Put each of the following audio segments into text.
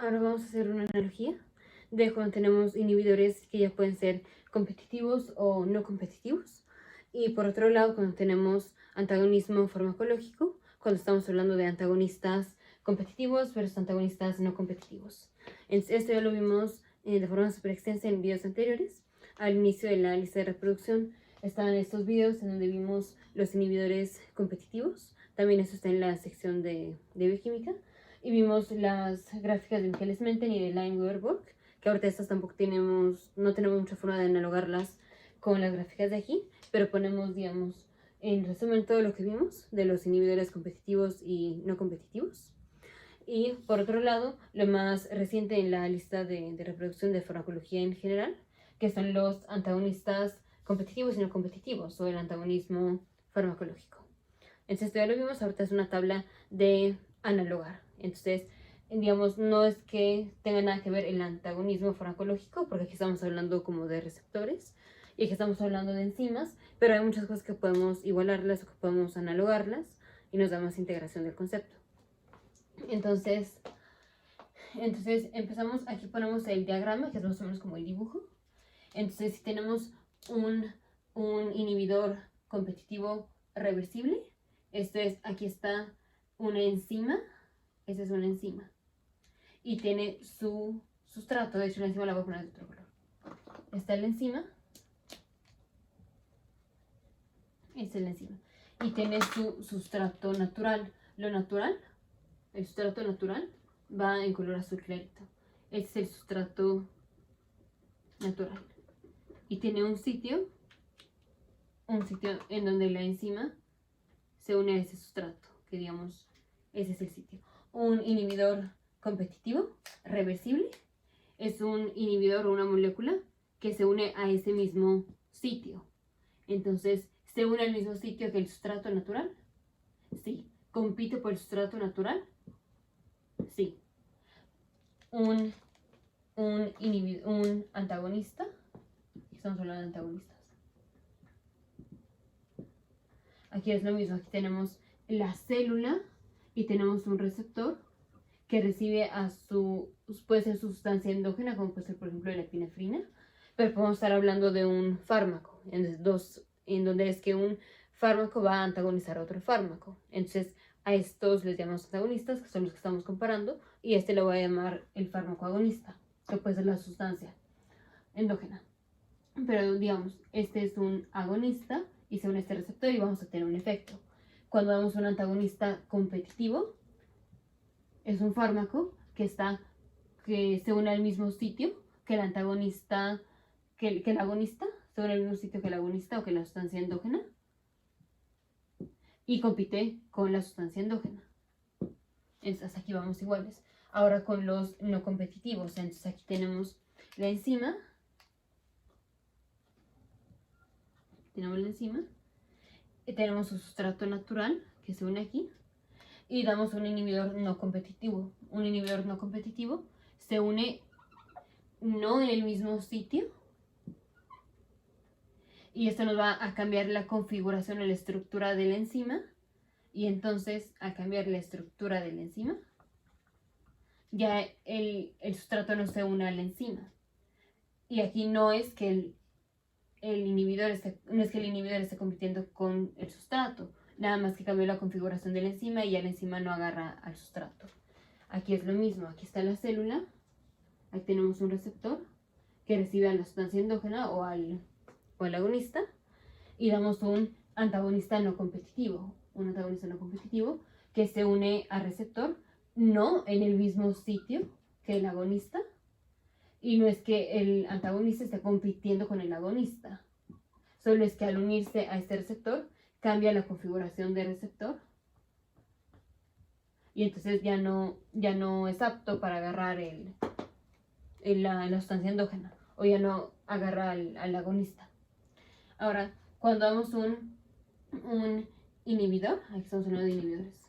Ahora vamos a hacer una analogía de cuando tenemos inhibidores que ya pueden ser competitivos o no competitivos. Y por otro lado, cuando tenemos antagonismo farmacológico, cuando estamos hablando de antagonistas competitivos versus antagonistas no competitivos. Esto ya lo vimos de forma súper extensa en videos anteriores. Al inicio de la lista de reproducción estaban estos videos en donde vimos los inhibidores competitivos. También eso está en la sección de bioquímica. Y vimos las gráficas de Michaelis Menten y de Lime-Weber-Borg, que ahorita estas tampoco no tenemos mucha forma de analogarlas con las gráficas de aquí, pero ponemos, digamos, en resumen todo lo que vimos de los inhibidores competitivos y no competitivos. Y por otro lado, lo más reciente en la lista de reproducción de farmacología en general, que son los antagonistas competitivos y no competitivos, o el antagonismo farmacológico. Entonces, esto ya lo vimos, ahorita es una tabla de analogar. Entonces, digamos, no es que tenga nada que ver el antagonismo farmacológico, porque aquí estamos hablando como de receptores y aquí estamos hablando de enzimas, pero hay muchas cosas que podemos igualarlas o que podemos analogarlas y nos da más integración del concepto. Entonces empezamos, aquí ponemos el diagrama, que es más o menos como el dibujo. Entonces, si tenemos un inhibidor competitivo reversible, esto es, aquí está una enzima, esta es una enzima, y tiene su sustrato, de hecho la enzima la voy a poner de otro color. Está la enzima, esta es la enzima, y tiene su sustrato natural. Lo natural, el sustrato natural, va en color azul clarito. Este es el sustrato natural. Y tiene un sitio en donde la enzima se une a ese sustrato, que digamos, ese es el sitio. Un inhibidor competitivo, reversible, es un inhibidor o una molécula que se une a ese mismo sitio. Entonces, ¿se une al mismo sitio que el sustrato natural? Sí. ¿Compite por el sustrato natural? Sí. Un antagonista, estamos hablando de antagonistas. Aquí es lo mismo, aquí tenemos la célula y tenemos un receptor que recibe puede ser su sustancia endógena, como puede ser por ejemplo la epinefrina, pero podemos estar hablando de un fármaco, en donde es que un fármaco va a antagonizar a otro fármaco. Entonces a estos les llamamos antagonistas, que son los que estamos comparando, y este lo voy a llamar el fármaco agonista, que puede ser la sustancia endógena. Pero digamos, este es un agonista y se une a este receptor y vamos a tener un efecto. Cuando damos un antagonista competitivo, es un fármaco que se une al mismo sitio que el antagonista, que el agonista, se une al mismo sitio que el agonista o que la sustancia endógena y compite con la sustancia endógena. Entonces, hasta aquí vamos iguales. Ahora con los no competitivos, entonces aquí tenemos la enzima. Tenemos la enzima. Y tenemos su sustrato natural que se une aquí. Y damos un inhibidor no competitivo. Un inhibidor no competitivo se une no en el mismo sitio. Y esto nos va a cambiar la configuración o la estructura de la enzima. Y entonces, al cambiar la estructura de la enzima, ya el sustrato no se une a la enzima. Y aquí no es que el inhibidor esté compitiendo con el sustrato, nada más que cambió la configuración de la enzima y ya la enzima no agarra al sustrato. Aquí es lo mismo, aquí está la célula, aquí tenemos un receptor que recibe a la sustancia endógena o al agonista y damos un antagonista no competitivo, que se une al receptor, no en el mismo sitio que el agonista, y no es que el antagonista esté compitiendo con el agonista, solo es que al unirse a este receptor cambia la configuración del receptor y entonces ya no es apto para agarrar la sustancia endógena o ya no agarra al agonista. Ahora, cuando damos un inhibidor, aquí estamos hablando de inhibidores,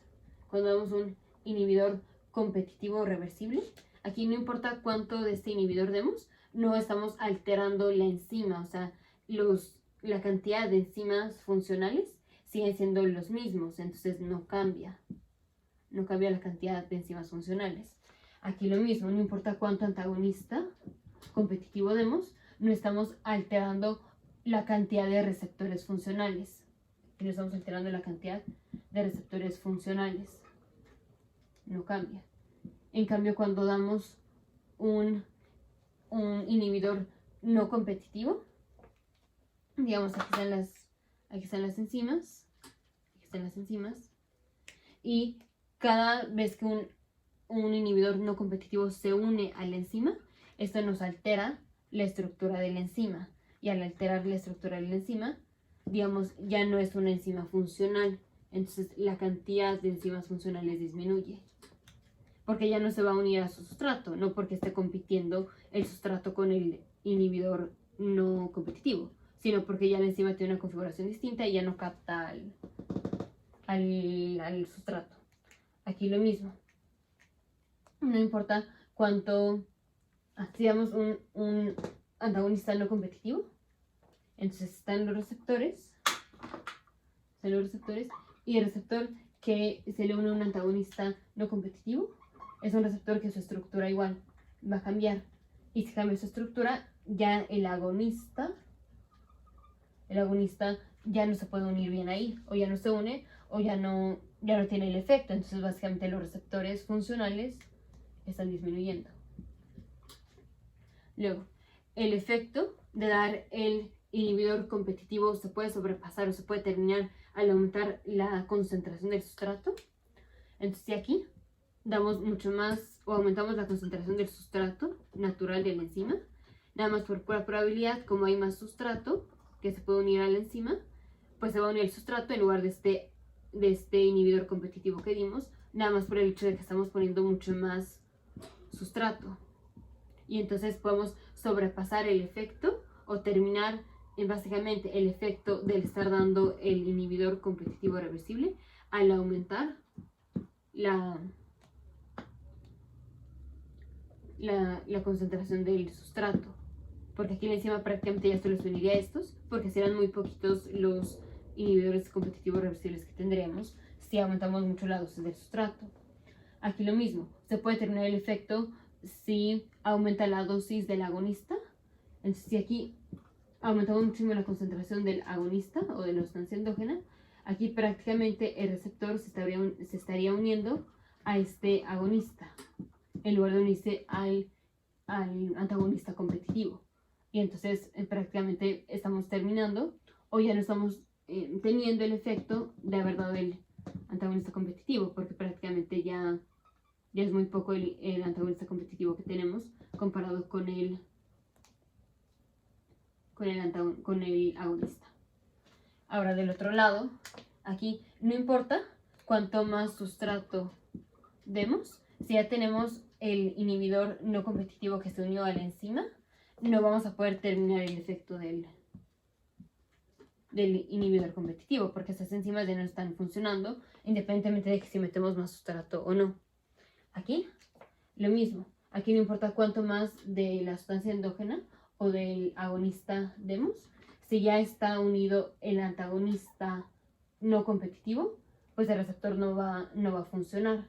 cuando damos un inhibidor competitivo reversible, aquí no importa cuánto de este inhibidor demos, no estamos alterando la enzima, o sea, la cantidad de enzimas funcionales siguen siendo los mismos, entonces no cambia la cantidad de enzimas funcionales. Aquí lo mismo, no importa cuánto antagonista competitivo demos, no estamos alterando la cantidad de receptores funcionales. No estamos alterando la cantidad de receptores funcionales. No cambia. En cambio, cuando damos un inhibidor no competitivo, digamos, aquí están las enzimas, y cada vez que un inhibidor no competitivo se une a la enzima, esto nos altera la estructura de la enzima, y al alterar la estructura de la enzima, digamos, ya no es una enzima funcional, entonces la cantidad de enzimas funcionales disminuye, porque ya no se va a unir a su sustrato, no porque esté compitiendo el sustrato con el inhibidor no competitivo, sino porque ya la enzima tiene una configuración distinta y ya no capta al sustrato. Aquí lo mismo. No importa cuánto, si damos un antagonista no competitivo, entonces están los receptores, y el receptor que se le une a un antagonista no competitivo es un receptor que su estructura igual va a cambiar, y si cambia su estructura, ya el agonista ya no se puede unir bien ahí, o ya no se une, o ya no tiene el efecto. Entonces básicamente los receptores funcionales están disminuyendo. Luego, el efecto de dar el inhibidor competitivo se puede sobrepasar o se puede terminar al aumentar la concentración del sustrato. Entonces, si aquí damos mucho más o aumentamos la concentración del sustrato natural de la enzima, nada más por pura probabilidad, como hay más sustrato que se puede unir a la enzima, pues se va a unir el sustrato en lugar de este inhibidor competitivo que dimos, nada más por el hecho de que estamos poniendo mucho más sustrato. Y entonces podemos sobrepasar el efecto o terminar en básicamente el efecto del estar dando el inhibidor competitivo reversible al aumentar la concentración del sustrato, porque aquí la enzima prácticamente ya solo se uniría a estos, porque serán muy poquitos los inhibidores competitivos reversibles que tendremos si aumentamos mucho la dosis del sustrato. Aquí lo mismo, se puede terminar el efecto si aumenta la dosis del agonista. Entonces, si aquí aumentamos muchísimo la concentración del agonista o de la sustancia endógena, aquí prácticamente el receptor se estaría uniendo a este agonista en lugar de unirse al antagonista competitivo. Y entonces prácticamente estamos terminando o ya no estamos teniendo el efecto de haber dado el antagonista competitivo, porque prácticamente ya es muy poco el antagonista competitivo que tenemos comparado con el agonista. Ahora del otro lado, aquí no importa cuánto más sustrato demos, si ya tenemos el inhibidor no competitivo que se unió a la enzima, no vamos a poder terminar el efecto del inhibidor competitivo, porque esas enzimas ya no están funcionando, independientemente de que si metemos más sustrato o no. Aquí, lo mismo. Aquí no importa cuánto más de la sustancia endógena o del agonista demos, si ya está unido el antagonista no competitivo, pues el receptor no va a funcionar.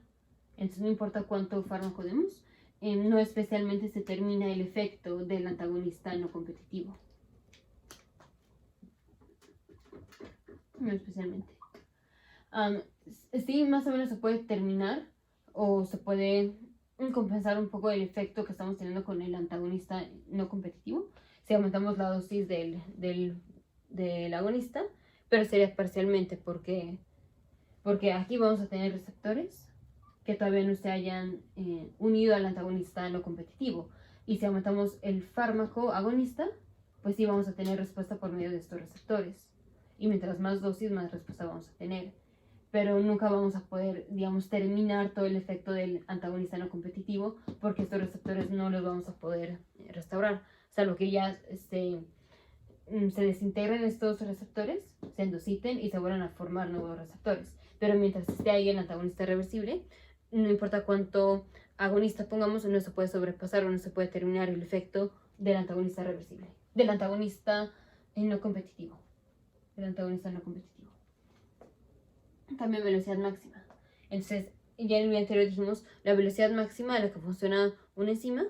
Entonces no importa cuánto fármaco demos, no especialmente se termina el efecto del antagonista no competitivo. No especialmente. Sí, más o menos se puede terminar o se puede compensar un poco el efecto que estamos teniendo con el antagonista no competitivo si aumentamos la dosis del agonista, pero sería parcialmente porque aquí vamos a tener receptores que todavía no se hayan unido al antagonista no competitivo, y si aumentamos el fármaco agonista, pues sí vamos a tener respuesta por medio de estos receptores, y mientras más dosis, más respuesta vamos a tener, pero nunca vamos a poder, digamos, terminar todo el efecto del antagonista no competitivo, porque estos receptores no los vamos a poder restaurar, salvo que ya se desintegren estos receptores, se endociten y se vuelvan a formar nuevos receptores. Pero mientras esté ahí el antagonista reversible, no importa cuánto agonista pongamos, no se puede sobrepasar o no se puede terminar el efecto del antagonista reversible, del antagonista no competitivo. También velocidad máxima. Entonces, ya en el video anterior dijimos, la velocidad máxima a la que funciona una enzima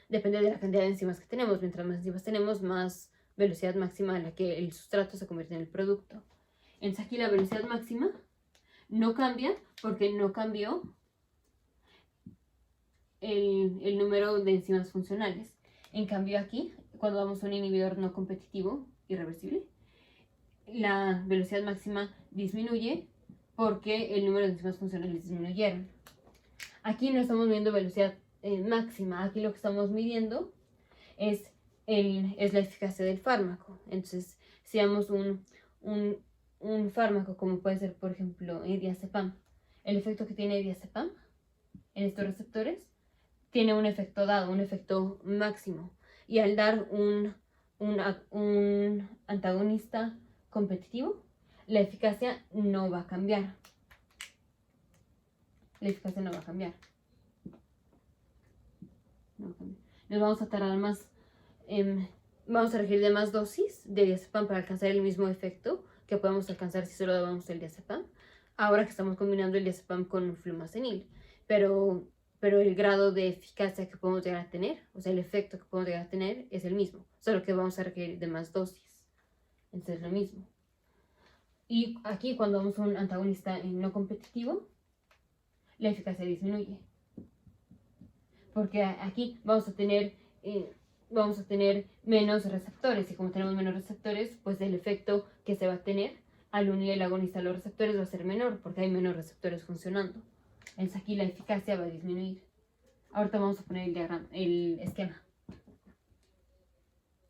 depende de la cantidad de enzimas que tenemos. Mientras más enzimas tenemos, más velocidad máxima a la que el sustrato se convierte en el producto. Entonces aquí la velocidad máxima no cambia porque no cambió el número de enzimas funcionales. En cambio aquí, cuando damos un inhibidor no competitivo, irreversible, la velocidad máxima disminuye porque el número de enzimas funcionales disminuyeron. Aquí no estamos midiendo velocidad máxima, aquí lo que estamos midiendo es la eficacia del fármaco. Entonces, si damos un fármaco como puede ser, por ejemplo, diazepam, el efecto que tiene diazepam en estos receptores tiene un efecto dado, un efecto máximo. Y al dar un antagonista competitivo, la eficacia no va a cambiar. La eficacia no va a cambiar. Nos vamos a tardar más, vamos a requerir de más dosis de diazepam para alcanzar el mismo efecto que podemos alcanzar si solo damos el diazepam. Ahora que estamos combinando el diazepam con flumazenil. Pero el grado de eficacia que podemos llegar a tener, o sea, el efecto que podemos llegar a tener es el mismo, solo que vamos a requerir de más dosis. Entonces es lo mismo. Y aquí cuando damos un antagonista no competitivo, la eficacia disminuye. Porque aquí vamos a tener menos receptores, y como tenemos menos receptores, pues el efecto que se va a tener al unir el agonista a los receptores va a ser menor, porque hay menos receptores funcionando. Entonces aquí la eficacia va a disminuir. Ahorita vamos a poner el esquema.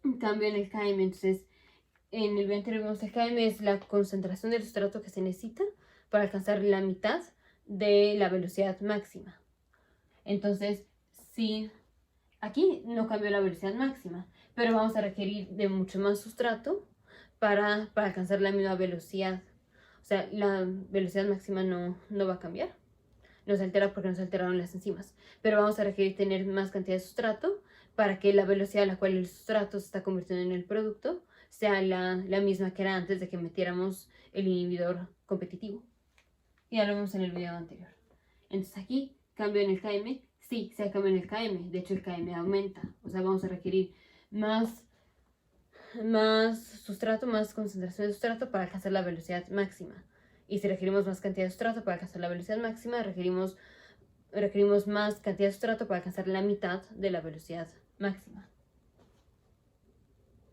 En cambio en el KM, entonces en el video anterior vimos el KM es la concentración del sustrato que se necesita para alcanzar la mitad de la velocidad máxima. Entonces, sí, aquí no cambió la velocidad máxima, pero vamos a requerir de mucho más sustrato para alcanzar la misma velocidad. O sea, la velocidad máxima no va a cambiar. No se altera porque no se alteraron las enzimas. Pero vamos a requerir tener más cantidad de sustrato para que la velocidad a la cual el sustrato se está convirtiendo en el producto sea la misma que era antes de que metiéramos el inhibidor competitivo. Ya lo vimos en el video anterior. Entonces aquí, cambio en el KM. Sí, se cambia en el KM. De hecho, el KM aumenta. O sea, vamos a requerir más sustrato, más concentración de sustrato para alcanzar la velocidad máxima. Y si requerimos más cantidad de sustrato para alcanzar la velocidad máxima, requerimos más cantidad de sustrato para alcanzar la mitad de la velocidad máxima.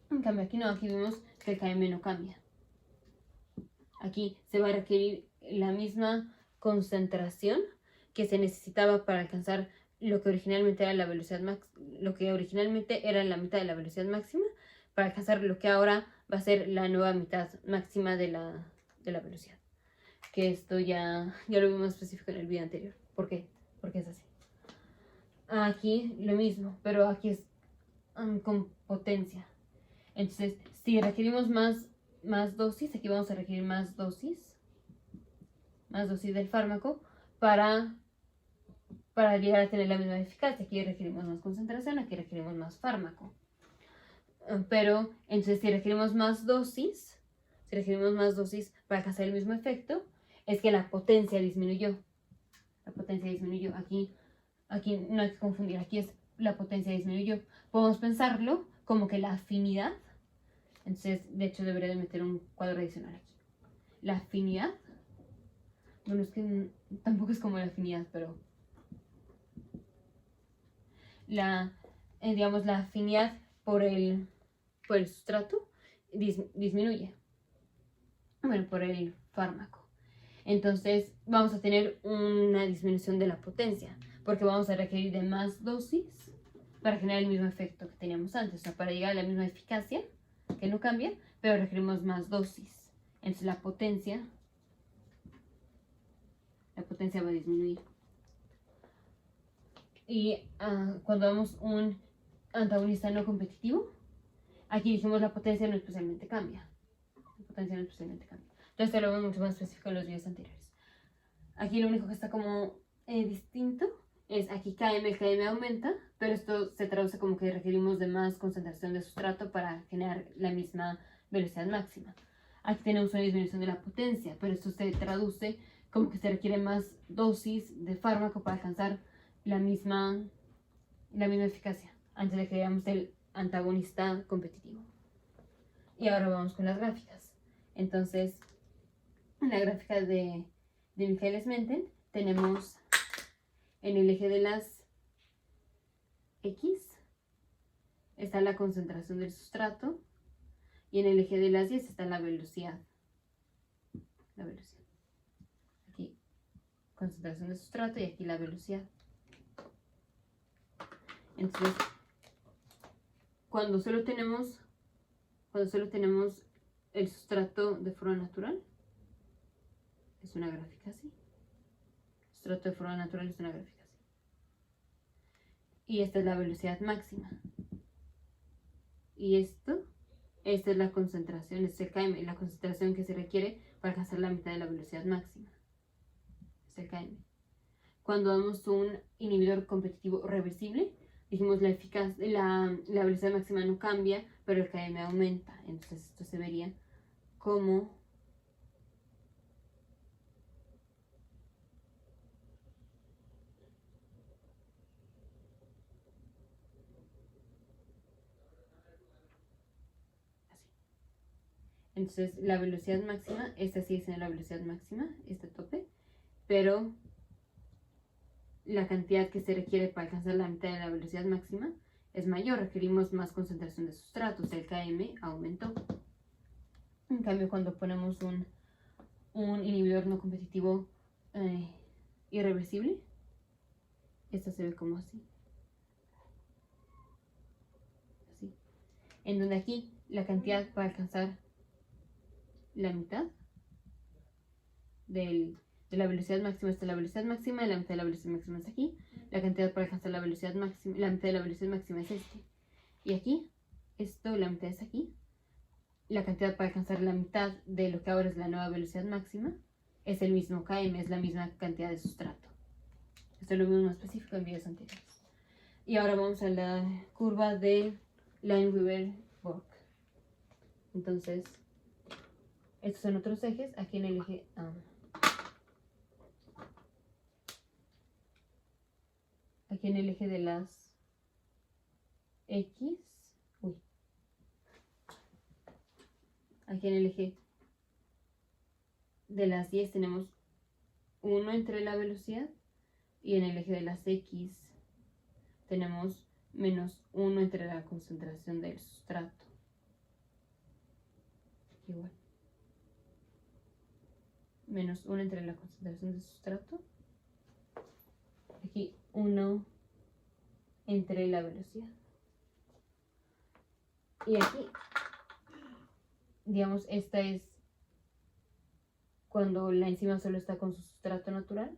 En cambio aquí no, aquí vemos que el KM no cambia. Aquí se va a requerir la misma concentración que se necesitaba para alcanzar lo que originalmente era la velocidad lo que originalmente era la mitad de la velocidad máxima, para alcanzar lo que ahora va a ser la nueva mitad máxima de la velocidad. Que esto ya lo vimos específico en el video anterior. ¿Por qué? Porque es así. Aquí lo mismo, pero aquí es con potencia. Entonces, si requerimos más dosis, aquí vamos a requerir más dosis del fármaco para llegar a tener la misma eficacia. Aquí requerimos más concentración, aquí requerimos más fármaco. Pero, entonces, si requerimos más dosis para alcanzar el mismo efecto, es que la potencia disminuyó. Aquí no hay que confundir, aquí es la potencia disminuyó. Podemos pensarlo como que la afinidad, entonces de hecho debería de meter un cuadro adicional aquí. La afinidad, bueno, es que tampoco es como la afinidad, pero digamos la afinidad por el sustrato disminuye. Bueno, por el fármaco. Entonces vamos a tener una disminución de la potencia, porque vamos a requerir de más dosis para generar el mismo efecto que teníamos antes, o sea, para llegar a la misma eficacia, que no cambia, pero requerimos más dosis. Entonces la potencia va a disminuir. Y cuando damos un antagonista no competitivo, aquí dijimos la potencia no especialmente cambia. Entonces lo vemos mucho más específico en los videos anteriores. Aquí lo único que está como distinto es aquí el KM aumenta, pero esto se traduce como que requerimos de más concentración de sustrato para generar la misma velocidad máxima. Aquí tenemos una disminución de la potencia, pero esto se traduce como que se requiere más dosis de fármaco para alcanzar la misma eficacia antes de que veamos el antagonista competitivo. Y ahora vamos con las gráficas. Entonces, en la gráfica de Michaelis-Menten tenemos en el eje de las X está la concentración del sustrato y en el eje de las Y está la velocidad. Aquí concentración del sustrato y aquí la velocidad. Entonces, cuando solo tenemos el sustrato de forma natural, es una gráfica así. El sustrato de forma natural es una gráfica así. Y esta es la velocidad máxima. Y esta es la concentración, es el km, la concentración que se requiere para alcanzar la mitad de la velocidad máxima. Es el km. Cuando damos un inhibidor competitivo reversible, dijimos la velocidad máxima no cambia, pero el km aumenta. Entonces esto se vería como así. Entonces la velocidad máxima, esta sigue siendo la velocidad máxima, este tope, pero la cantidad que se requiere para alcanzar la mitad de la velocidad máxima es mayor, requerimos más concentración de sustratos, el km aumentó. En cambio, cuando ponemos un inhibidor no competitivo irreversible, esto se ve como así. Así. En donde aquí la cantidad para alcanzar la mitad de la velocidad máxima está la velocidad máxima y la mitad de la velocidad máxima es aquí. La cantidad para alcanzar la velocidad máxima, la mitad de la velocidad máxima es este. Y aquí, la mitad es aquí. La cantidad para alcanzar la mitad de lo que ahora es la nueva velocidad máxima es el mismo km, es la misma cantidad de sustrato. Esto lo vimos más específico en videos anteriores. Y ahora vamos a la curva de Lineweaver-Borg. Entonces, estos son otros ejes. Aquí en el eje aquí en el eje de las X, aquí en el eje de las Y tenemos 1 entre la velocidad y en el eje de las X tenemos menos 1 entre la concentración del sustrato. Igual. Menos 1 entre la concentración del sustrato. Aquí 1 entre la velocidad. Y aquí, digamos, esta es cuando la enzima solo está con su sustrato natural.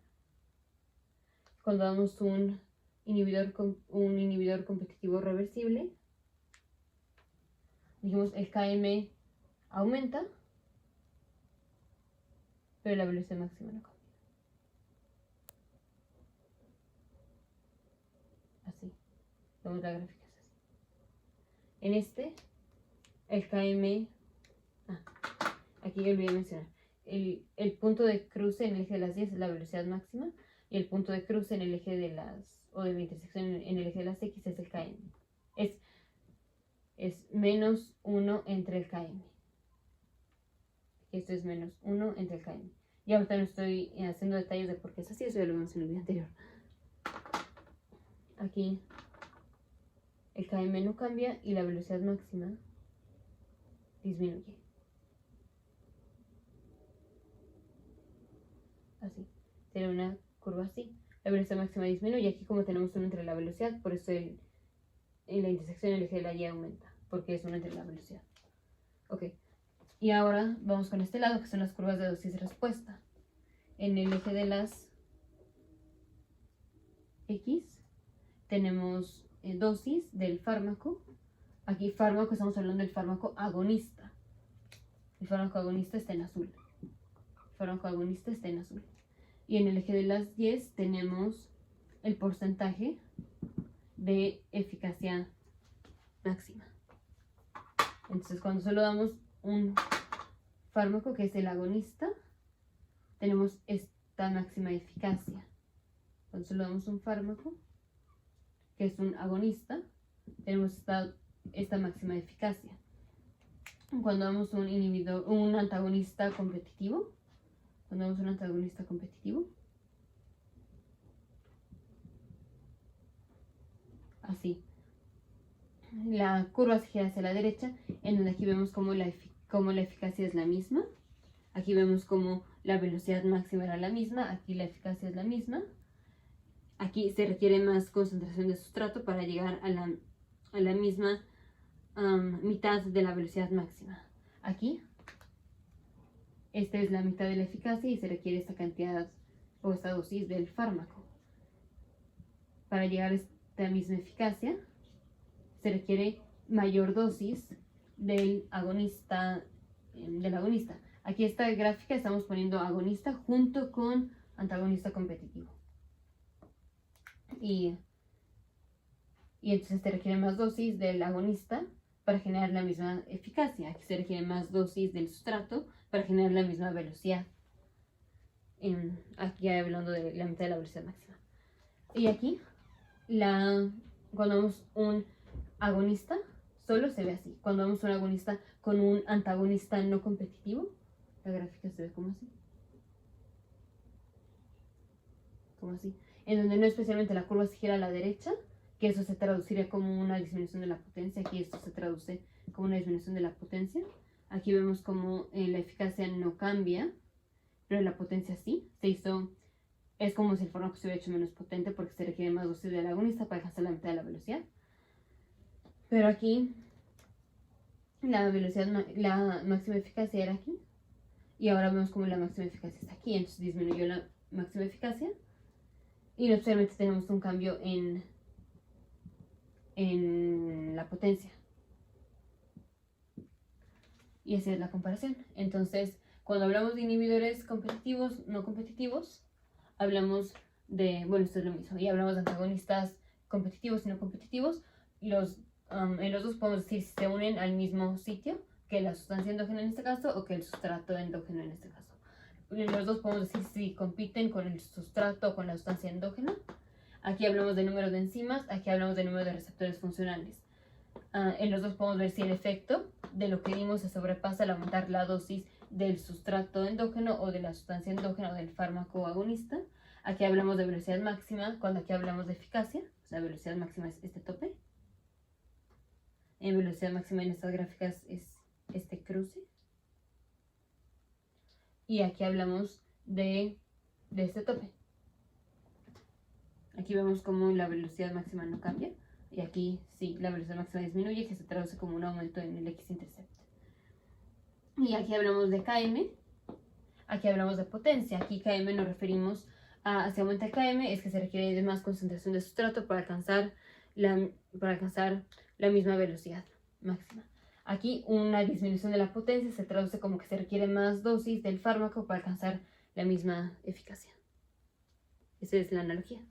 Cuando damos un inhibidor competitivo reversible, dijimos el km aumenta, pero la velocidad máxima no cambia. Así, vemos la gráfica es así. En este, el km, aquí olvidé mencionar, el punto de cruce en el eje de las 10 es la velocidad máxima y el punto de cruce en el eje de las, o de la intersección en el eje de las X es el km. Es menos 1 entre el km. Esto es menos 1 entre el km. Y ahorita no estoy haciendo detalles de por qué es así, eso ya lo vimos en el video anterior. Aquí el km no cambia y la velocidad máxima disminuye. Así, será una curva así. La velocidad máxima disminuye. Aquí como tenemos 1 entre la velocidad, por eso en la intersección el eje de la Y aumenta, porque es 1 entre la velocidad. Ok, y ahora vamos con este lado, que son las curvas de dosis-respuesta. En el eje de las X tenemos dosis del fármaco. Aquí fármaco, estamos hablando del fármaco agonista. El fármaco agonista está en azul. El fármaco agonista está en azul. Y en el eje de las 10 tenemos el porcentaje de eficacia máxima. Entonces, cuando solo damos un fármaco que es el agonista, tenemos esta máxima eficacia. Cuando solo damos un fármaco, que es un agonista, tenemos esta máxima eficacia. Cuando damos un antagonista competitivo, así, la curva se gira hacia la derecha, en donde aquí vemos como la eficacia es la misma. Aquí vemos como la velocidad máxima era la misma, aquí la eficacia es la misma. Aquí se requiere más concentración de sustrato para llegar a la misma mitad de la velocidad máxima. Aquí, esta es la mitad de la eficacia y se requiere esta cantidad o esta dosis del fármaco. Para llegar a esta misma eficacia, se requiere mayor dosis del agonista. Aquí esta gráfica estamos poniendo agonista junto con antagonista competitivo. Y entonces se requiere más dosis del agonista para generar la misma eficacia. Aquí se requiere más dosis del sustrato para generar la misma velocidad. Aquí hablando de la mitad de la velocidad máxima. Y aquí, cuando vemos un agonista, solo se ve así. Cuando vemos un agonista con un antagonista no competitivo, la gráfica se ve como así. Como así. En donde no especialmente la curva se gira a la derecha, que eso se traduciría como una disminución de la potencia. Aquí esto se traduce como una disminución de la potencia. Aquí vemos como la eficacia no cambia, pero la potencia sí. Es como si el fármaco se hubiera hecho menos potente porque se requiere más dosis del agonista para alcanzar la mitad de la velocidad. Pero aquí la máxima eficacia era aquí. Y ahora vemos como la máxima eficacia está aquí. Entonces disminuyó la máxima eficacia. Y no solamente tenemos un cambio en la potencia. Y esa es la comparación. Entonces, cuando hablamos de inhibidores competitivos, no competitivos, hablamos de, bueno, esto es lo mismo. Y hablamos de antagonistas competitivos y no competitivos. En los dos podemos decir si se unen al mismo sitio, que la sustancia endógena en este caso, o que el sustrato endógeno en este caso. En los dos podemos decir si compiten con el sustrato o con la sustancia endógena. Aquí hablamos de número de enzimas, aquí hablamos de número de receptores funcionales. En los dos podemos ver si el efecto de lo que dimos se sobrepasa al aumentar la dosis del sustrato endógeno o de la sustancia endógena o del fármaco agonista. Aquí hablamos de velocidad máxima, cuando aquí hablamos de eficacia. La velocidad máxima es este tope. En velocidad máxima en estas gráficas es este cruce. Y aquí hablamos de este tope. Aquí vemos cómo la velocidad máxima no cambia. Y aquí sí, la velocidad máxima disminuye, que se traduce como un aumento en el x-intercept. Y aquí hablamos de Km. Aquí hablamos de potencia. Aquí Km nos referimos a, si aumenta Km, es que se requiere de más concentración de sustrato para alcanzar la misma velocidad máxima. Aquí una disminución de la potencia se traduce como que se requiere más dosis del fármaco para alcanzar la misma eficacia. Esa es la analogía.